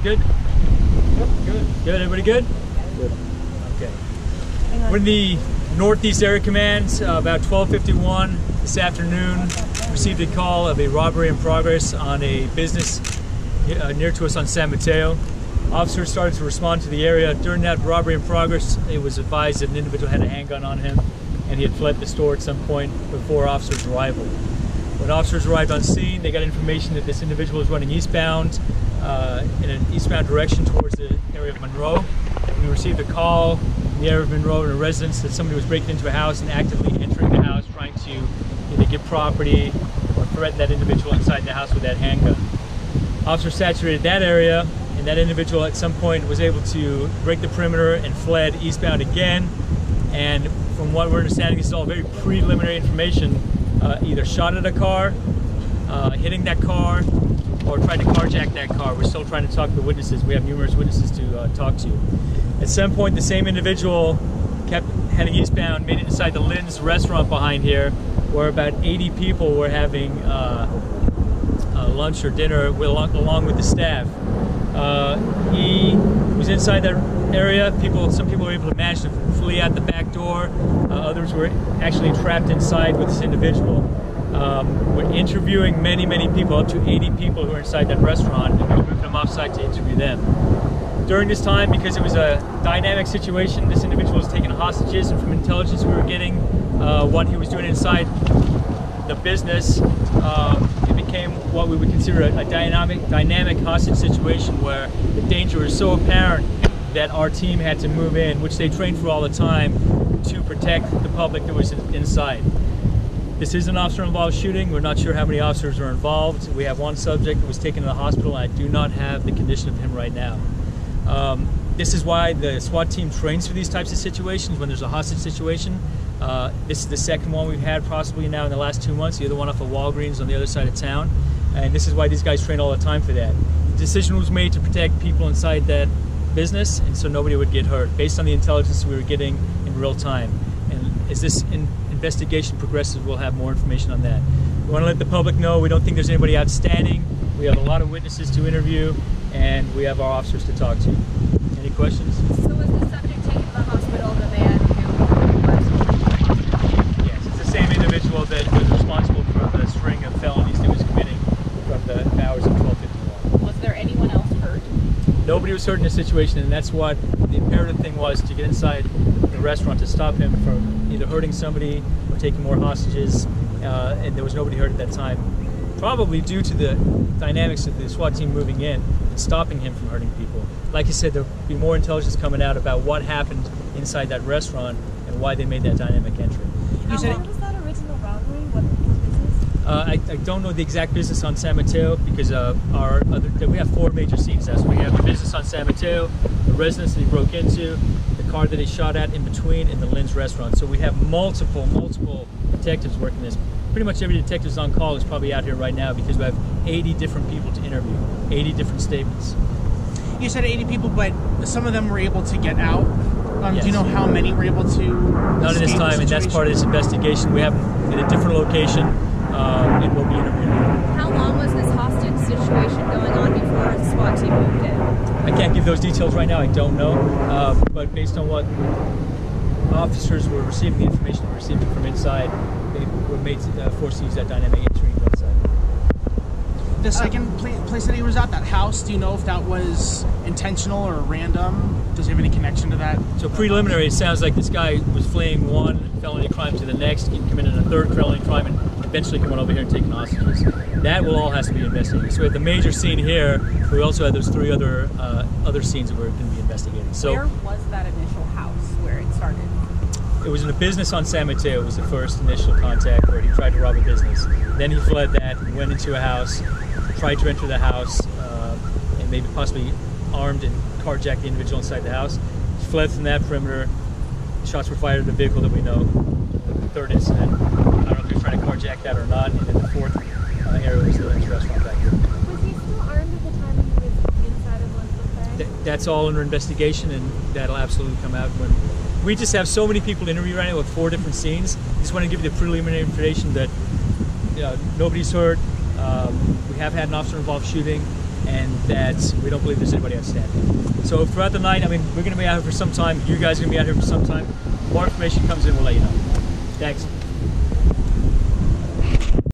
good? Yep, good. Good, everybody good? Good. Okay. We're in the Northeast Area Command, about 12:51 this afternoon. Received a call of a robbery in progress on a business near to us on San Mateo. Officers started to respond to the area. During that robbery in progress, it was advised that an individual had a handgun on him and he had fled the store at some point before officers' arrival. When officers arrived on scene, they got information that this individual was running eastbound in an eastbound direction towards the area of Monroe. We received a call in the area of Monroe in a residence that somebody was breaking into a house and actively entering the house, trying to either get property or threaten that individual inside the house with that handgun. Officers saturated that area, and that individual at some point was able to break the perimeter and fled eastbound again. And from what we're understanding, this is all very preliminary information. Either shot at a car, hitting that car, or tried to carjack that car. We're still trying to talk to the witnesses. We have numerous witnesses to talk to. At some point, the same individual kept heading eastbound, made it inside the Lynn's restaurant behind here, where about 80 people were having lunch or dinner along with the staff. He was inside that area. Some people were able to manage to flee out the back door. Others were actually trapped inside with this individual. We're interviewing many people, up to 80 people who are inside that restaurant, and we're moving them offsite to interview them. During this time, because it was a dynamic situation, this individual was taking hostages, and from intelligence we were getting what he was doing inside the business, it became what we would consider a dynamic hostage situation where the danger was so apparent that our team had to move in, which they trained for all the time, to protect the public that was inside. This is an officer-involved shooting. We're not sure how many officers are involved. We have one subject that was taken to the hospital, and I do not have the condition of him right now. This is why the SWAT team trains for these types of situations when there's a hostage situation. This is the second one we've had possibly now in the last 2 months, the other one off of Walgreens on the other side of town. And this is why these guys train all the time for that. The decision was made to protect people inside that business, and so nobody would get hurt, based on the intelligence we were getting in real time. And as this investigation progresses, we'll have more information on that. We want to let the public know we don't think there's anybody outstanding. We have a lot of witnesses to interview, and we have our officers to talk to. Any questions? So was the subject taken to the hospital, the man who was? Yes, it's the same individual that was responsible for the string of felonies that was committing from the hours of 12:51. Was there anyone else hurt? Nobody was hurt in this situation, and that's what the imperative thing was, to get inside the restaurant to stop him from either hurting somebody or taking more hostages, and there was nobody hurt at that time. Probably due to the dynamics of the SWAT team moving in and stopping him from hurting people. Like I said, there'll be more intelligence coming out about what happened inside that restaurant and why they made that dynamic entry. How long was that original robbery? What business? I don't know the exact business on San Mateo, because we have 4 major scenes. So we have the business on San Mateo, the residence that he broke into, the car that he shot at in between, and the Lynn's restaurant. So we have multiple detectives working this. Pretty much every detective on call is probably out here right now, because we have 80 different people to interview, 80 different statements. You said 80 people, but some of them were able to get out. Yes. Do you know how many were able to? Not at this time, and that's part of this investigation. We have them in a different location, and we'll be interviewing them. How long was this hostage situation going on before the SWAT team moved in? I can't give those details right now. I don't know, but based on what officers were receiving, the information they were receiving from inside, they were made forced to use that dynamic entry and go inside. The second place that he was at, that house, do you know if that was intentional or random? Does he have any connection to that? So preliminary, it sounds like this guy was fleeing one felony crime to the next, committing a third felony crime, and eventually coming over here and taking hostages. That will all has to be investigated. So we have the major scene here. We also have those 3 other scenes that we're going to be investigating. So where was that initial house where it started? It was in a business on San Mateo. It was the first initial contact where he tried to rob a business. Then he fled that and went into a house, tried to enter the house, and maybe possibly armed and carjacked the individual inside the house. He fled from that perimeter. Shots were fired at the vehicle that we know. The third incident, I don't know if he was trying to carjack that or not. And then the fourth area was the Lynn's restaurant back here. Was he still armed at the time he was inside of Lynn's buffet? That's all under investigation, and that'll absolutely come out when. We just have so many people to interview right now with 4 different scenes. I just want to give you the preliminary information that nobody's hurt. We have had an officer-involved shooting. and that we don't believe there's anybody outstanding. So throughout the night, I mean, we're going to be out here for some time. You guys are going to be out here for some time. More information comes in, we'll let you know. Thanks.